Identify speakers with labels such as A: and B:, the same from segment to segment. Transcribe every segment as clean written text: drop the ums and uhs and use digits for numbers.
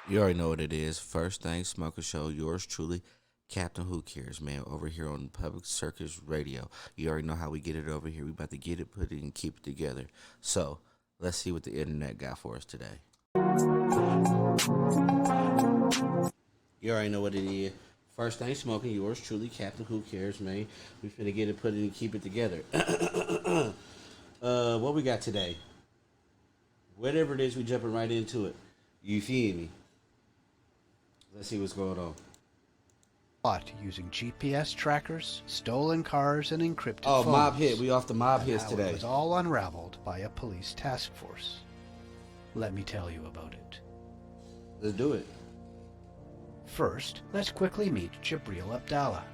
A: You already know what it is. First thing, Smoker Show. Yours truly, Captain Who Cares, man. Over here on Public Circus Radio. You already know how we get it over here. We about to get it, put it, and keep it together. So let's see what the internet got for us today. You already know what it is. First thing, smoking. Yours truly, Captain Who Cares, man. We finna get it, put it, and keep it together. What we got today? Whatever it is, we jumping right into it. You feel me? Let's see what's going on.
B: Caught using GPS trackers, stolen cars, and encrypted
A: Oh,
B: phones.
A: mob hit. We off the mob
B: And
A: hits
B: how
A: today.
B: It was all unraveled by a police task force. Let me tell you about it.
A: Let's do it.
B: First, let's quickly meet Jabril Abdallah.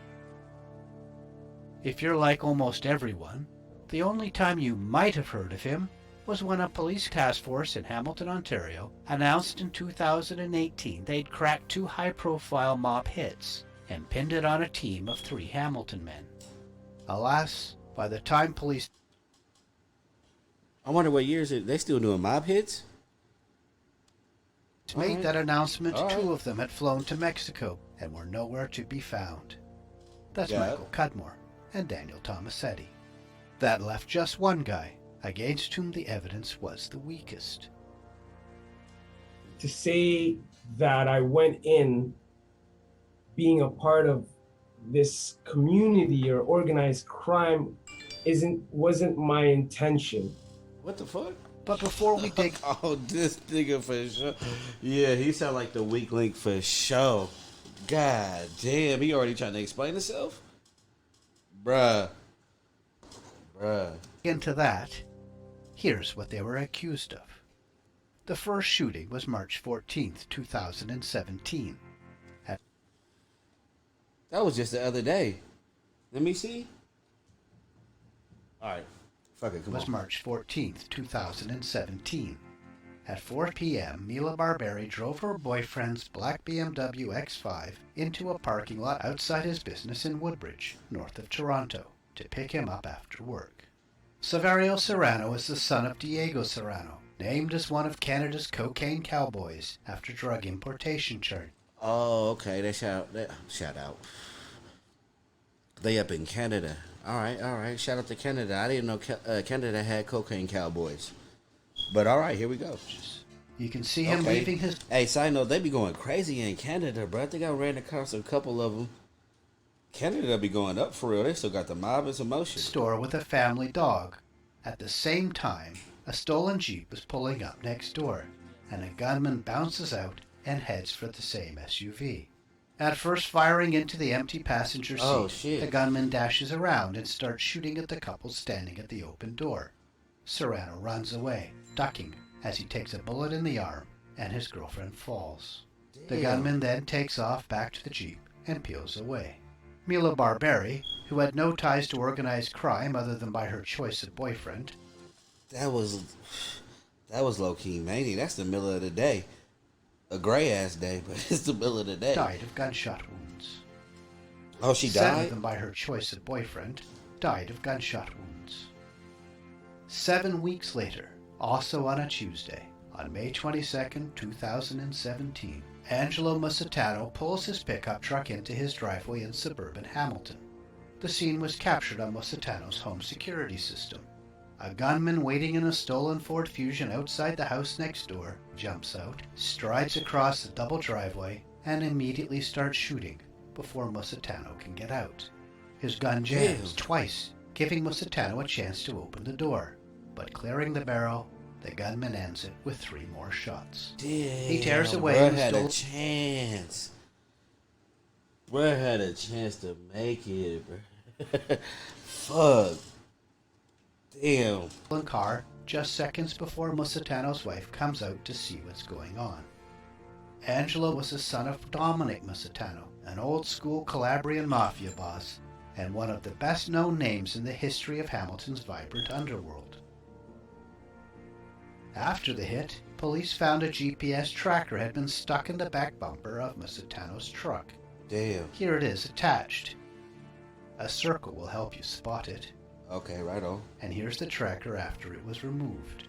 B: If you're like almost everyone, the only time you might have heard of him was when a police task force in Hamilton, Ontario announced in 2018 they'd cracked two high-profile mob hits and pinned it on a team of 3 Hamilton men. Alas, by the time police
A: I wonder what years they still doing mob hits.
B: made that announcement,
A: All right.
B: 2 of them had flown to Mexico and were nowhere to be found. That's
A: Got it.
B: Michael Cudmore and Daniel Tomasetti. That left just one guy, against whom the evidence was the weakest.
C: To say that I went in being a part of this community or organized crime wasn't my intention.
A: What the fuck?
B: But before we dig
A: Oh, this nigga for sure. Yeah, he sound like the weak link for sure. God damn, he already trying to explain himself? Bruh.
B: into that, here's what they were accused of. The first shooting was March 14th, 2017.
A: That was just the other day. Let me see. Alright. Fuck it, come
B: was
A: on.
B: March 14th, 2017. At 4 p.m., Mila Barberi drove her boyfriend's black BMW X5 into a parking lot outside his business in Woodbridge, north of Toronto, to pick him up after work. Saverio Serrano is the son of Diego Serrano, named as one of Canada's cocaine cowboys after drug importation charge.
A: Oh, okay. Shout out. They up in Canada. All right. Shout out to Canada. I didn't know Canada had cocaine cowboys. But all right, here we go.
B: You can see him
A: Okay.
B: leaving his
A: Hey, side note, they be going crazy in Canada, bro. I think I ran across a couple of them. Canada be going up for real. They still got the mob and some motion.
B: store with a family dog. At the same time, a stolen Jeep is pulling up next door, and a gunman bounces out and heads for the same SUV. At first firing into the empty passenger seat,
A: Oh, shit.
B: the gunman dashes around and starts shooting at the couple standing at the open door. Serrano runs away, ducking as he takes a bullet in the arm, and his girlfriend falls. The
A: Damn.
B: gunman then takes off back to the Jeep and peels away. Mila Barberi, who had no ties to organized crime other than by her choice of boyfriend,
A: That was low key mania. That's the middle of the day. A gray ass day, but it's the middle of the day.
B: died of gunshot wounds.
A: Oh, she
B: 7
A: died?
B: of them by her choice of boyfriend died of gunshot wounds. 7 weeks later, also on a Tuesday, on May 22nd, 2017, Angelo Musitano pulls his pickup truck into his driveway in suburban Hamilton. The scene was captured on Musitano's home security system. A gunman waiting in a stolen Ford Fusion outside the house next door jumps out, strides across the double driveway, and immediately starts shooting before Musitano can get out. His gun jams
A: Damn.
B: twice, giving Musitano a chance to open the door, but clearing the barrel, the gunman ends it with 3 more shots.
A: Damn,
B: He tears away
A: Bruh
B: and
A: had
B: stole-
A: a chance. Bruh had a chance to make it, bruh. Fuck. Damn.
B: stolen car just seconds before Musitano's wife comes out to see what's going on. Angelo was the son of Dominic Musitano, an old-school Calabrian mafia boss and one of the best-known names in the history of Hamilton's vibrant underworld. After the hit, police found a GPS tracker had been stuck in the back bumper of Musitano's truck.
A: Damn.
B: Here it is attached. A circle will help you spot it.
A: Okay, right on.
B: And here's the tracker after it was removed.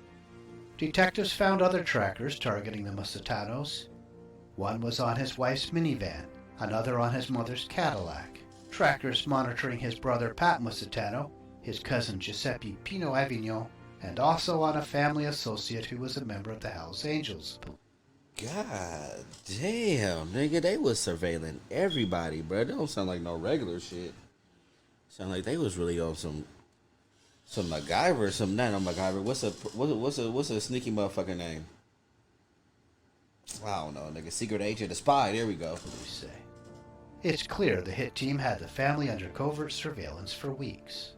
B: Detectives found other trackers targeting the Musitanos, One was on his wife's minivan, another on his mother's Cadillac. Trackers monitoring his brother Pat Musitano, his cousin Giuseppe Pino Avignon, and also on a family associate who was a member of the Hells Angels.
A: God damn, nigga, they was surveilling everybody, bro. They don't sound like no regular shit. Sound like they was really on some MacGyver or something. Not no MacGyver. What's a sneaky motherfucker name? I don't know, nigga. Secret agent, a spy. There we go.
B: Police say. It's clear the hit team had the family under covert surveillance for weeks.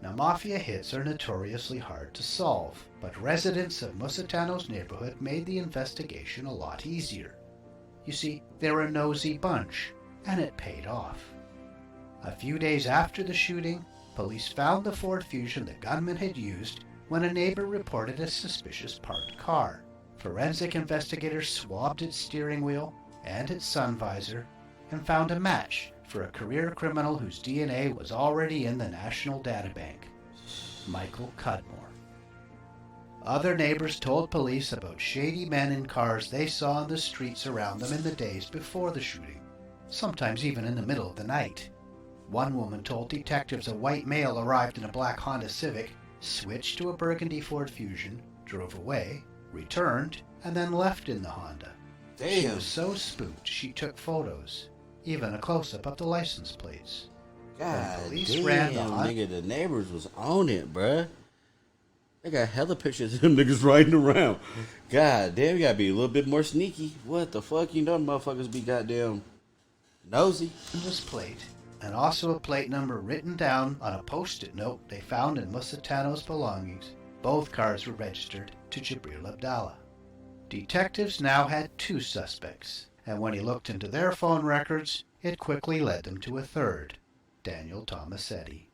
B: Now, mafia hits are notoriously hard to solve, but residents of Musitano's neighborhood made the investigation a lot easier. You see, they're a nosy bunch, and it paid off. A few days after the shooting, police found the Ford Fusion the gunman had used when a neighbor reported a suspicious parked car. Forensic investigators swabbed its steering wheel and its sun visor and found a match for a career criminal whose DNA was already in the National Databank, Michael Cudmore. Other neighbors told police about shady men in cars they saw on the streets around them in the days before the shooting, sometimes even in the middle of the night. One woman told detectives a white male arrived in a black Honda Civic, switched to a burgundy Ford Fusion, drove away, returned, and then left in the Honda.
A: Damn.
B: She was so spooked she took photos, even a close-up of the license plates.
A: God
B: police
A: damn,
B: ran the hunt.
A: nigga, the neighbors was on it, bruh. They got hella pictures of them niggas riding around. God damn, you gotta be a little bit more sneaky. What the fuck? You know motherfuckers be goddamn nosy.
B: This plate, and also a plate number written down on a post-it note they found in Musitano's belongings. Both cars were registered to Jabril Abdallah. Detectives now had two suspects, and when he looked into their phone records, it quickly led them to a third, Daniel Tomasetti.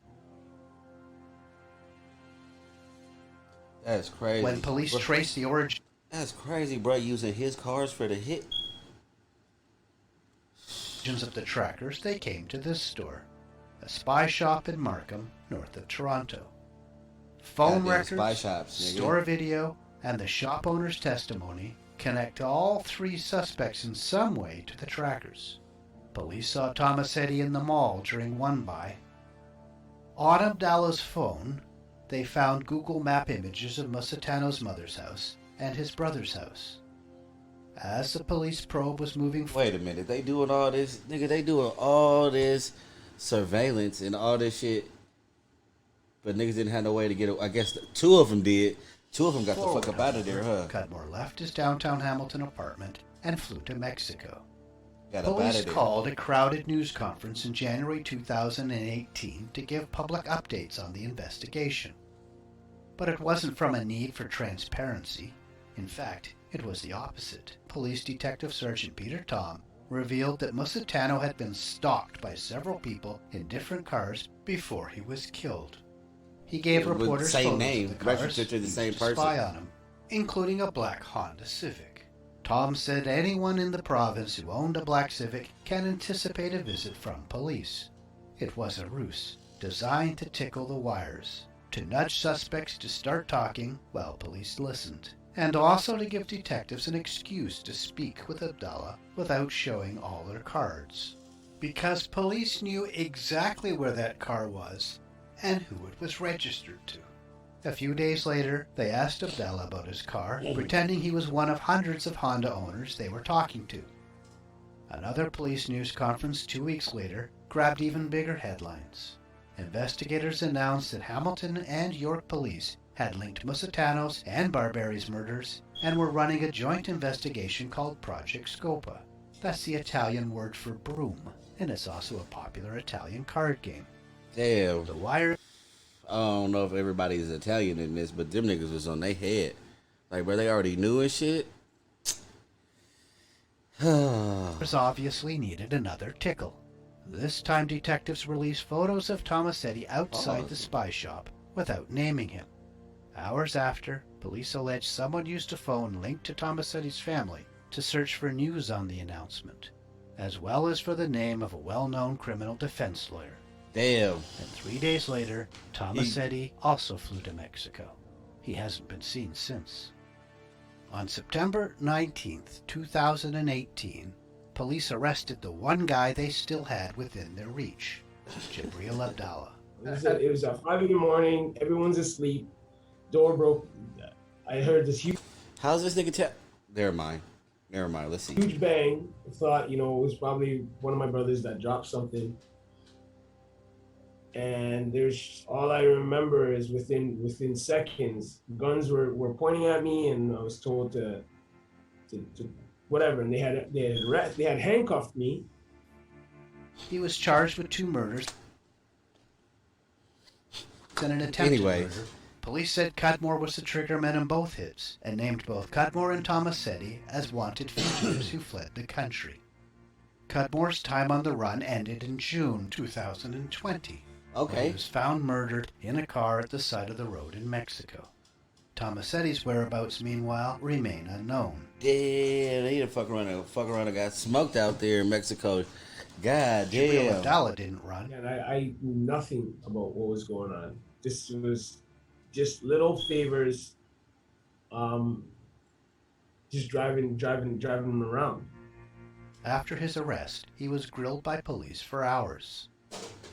A: That's crazy.
B: When police traced the origin...
A: That's crazy, bro, using his cars for the hit.
B: of the trackers, they came to this store, a spy shop in Markham, north of Toronto. Phone
A: Goddamn
B: records,
A: spy shops, nigga.
B: store video, and the shop owner's testimony connect all three suspects in some way to the trackers. Police saw Tomasetti in the mall during one buy. On Abdallah's phone, they found Google Map images of Musitano's mother's house and his brother's house. As the police probe was moving forward...
A: Wait a minute, they doing all this, nigga, they doing all this surveillance and all this shit, but niggas didn't have no way to get it. I guess two of them did. Two of them got the fuck up out of there, huh?
B: Cudmore left his downtown Hamilton apartment and flew to Mexico.
A: Got up out
B: Police
A: of there.
B: called a crowded news conference in January 2018 to give public updates on the investigation. But it wasn't from a need for transparency. In fact, it was the opposite. Police Detective Sergeant Peter Tom revealed that Musitano had been stalked by several people in different cars before he was killed. He gave
A: Yeah, with
B: reporters
A: same
B: photos
A: name,
B: of the cars
A: registered to the
B: used
A: same
B: to
A: person.
B: spy on him, including a black Honda Civic. Tom said anyone in the province who owned a black Civic can anticipate a visit from police. It was a ruse designed to tickle the wires, to nudge suspects to start talking while police listened, and also to give detectives an excuse to speak with Abdallah without showing all their cards. Because police knew exactly where that car was and who it was registered to. A few days later, they asked Abdallah about his car, pretending he was one of hundreds of Honda owners they were talking to. Another police news conference 2 weeks later grabbed even bigger headlines. Investigators announced that Hamilton and York police had linked Musitano's and Barberi's murders and were running a joint investigation called Project Scopa. That's the Italian word for broom, and it's also a popular Italian card game.
A: Damn.
B: The Wire...
A: I don't know if everybody is Italian in this, but them niggas was on their head. Like, bro, they already knew and shit.
B: obviously needed another tickle. This time detectives released photos of Tomasetti outside the spy shop without naming him. Hours after, police alleged someone used a phone linked to Tomasetti's family to search for news on the announcement, as well as for the name of a well-known criminal defense lawyer.
A: Damn.
B: And 3 days later, Tomasetti also flew to Mexico. He hasn't been seen since. On September 19th, 2018, police arrested the one guy they still had within their reach, Jibril Abdallah.
C: It was at 5 in the morning. Everyone's asleep. Door broke. I heard this
A: How's this nigga tap? Never mind. Let's see.
C: huge bang. I thought, it was probably one of my brothers that dropped something. And there's all I remember is within seconds, guns were pointing at me, and I was told to whatever. And they had handcuffed me.
B: He was charged with 2 murders and an attempted murder. Police said Cudmore was the triggerman in both hits and named both Cudmore and Tomasetti as wanted fugitives who fled the country. Cudmore's time on the run ended in June 2020.
A: Okay.
B: He was found murdered in a car at the side of the road in Mexico. Tomasetti's whereabouts, meanwhile, remain unknown.
A: Damn, he done fuck around and got smoked out there in Mexico. God
B: Jibril
A: damn.
B: Abdallah didn't run.
C: And I knew nothing about what was going on. This was just little favors, just driving him around.
B: After his arrest, he was grilled by police for hours.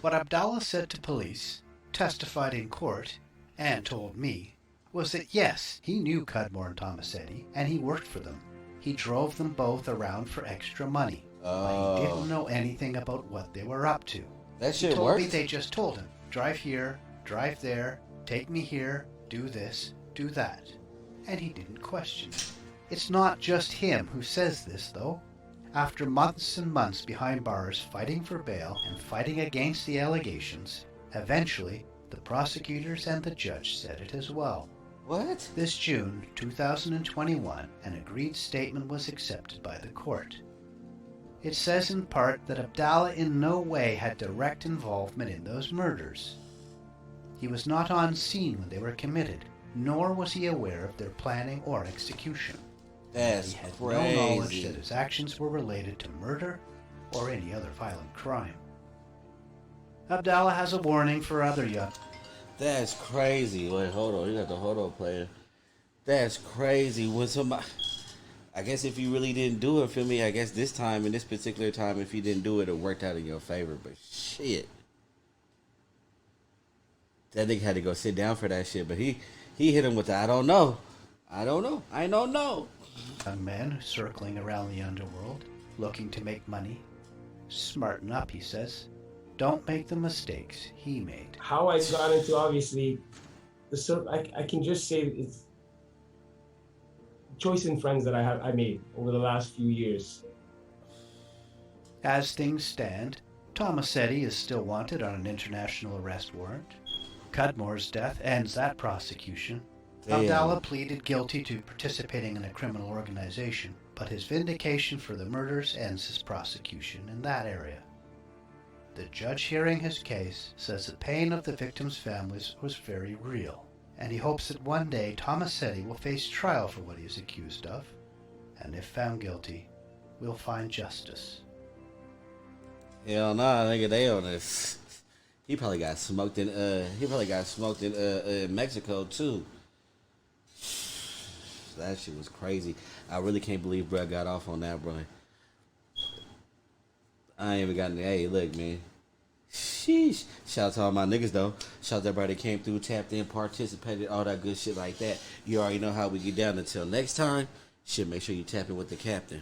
B: What Abdallah said to police, testified in court, and told me, was that yes, he knew Cudmore and Tomasetti, and he worked for them. He drove them both around for extra money. But he didn't know anything about what they were up to.
A: That shit
B: He told
A: worked?
B: me they just told him, drive here, drive there, take me here, do this, do that. And he didn't question it. It's not just him who says this, though. After months and months behind bars fighting for bail and fighting against the allegations, eventually the prosecutors and the judge said it as well.
A: What?
B: This June 2021, an agreed statement was accepted by the court. It says in part that Abdallah in no way had direct involvement in those murders. He was not on scene when they were committed, nor was he aware of their planning or execution.
A: That's
B: He had
A: crazy.
B: no knowledge that his actions were related to murder or any other violent crime. Abdallah has a warning for other young...
A: That's crazy. Wait, hold on. You got the hold on player. That's crazy. When somebody... I guess if you really didn't do it, feel me? I guess this time, in this particular time, if you didn't do it, it worked out in your favor. But shit. That nigga had to go sit down for that shit. But he hit him with the, I don't know.
B: young men circling around the underworld, looking to make money. Smarten up, he says. Don't make the mistakes he made.
C: How I got into, obviously, I can just say it's choice in friends that I made over the last few years.
B: As things stand, Tomasetti is still wanted on an international arrest warrant. Cudmore's death ends that prosecution.
A: Damn.
B: Abdallah pleaded guilty to participating in a criminal organization, but his vindication for the murders ends his prosecution in that area. The judge hearing his case says the pain of the victims' families was very real, and he hopes that one day Tomasetti will face trial for what he is accused of, and if found guilty, will find justice.
A: Hell nah, nigga, they on this. He probably got smoked in Mexico too. That shit was crazy. I really can't believe bro got off on that, bro. I ain't even gotten the hey, look, man. Sheesh. Shout out to all my niggas though. Shout out to everybody that came through, tapped in, participated, all that good shit like that. You already know how we get down. Until next time, shit, make sure you tap in with the captain.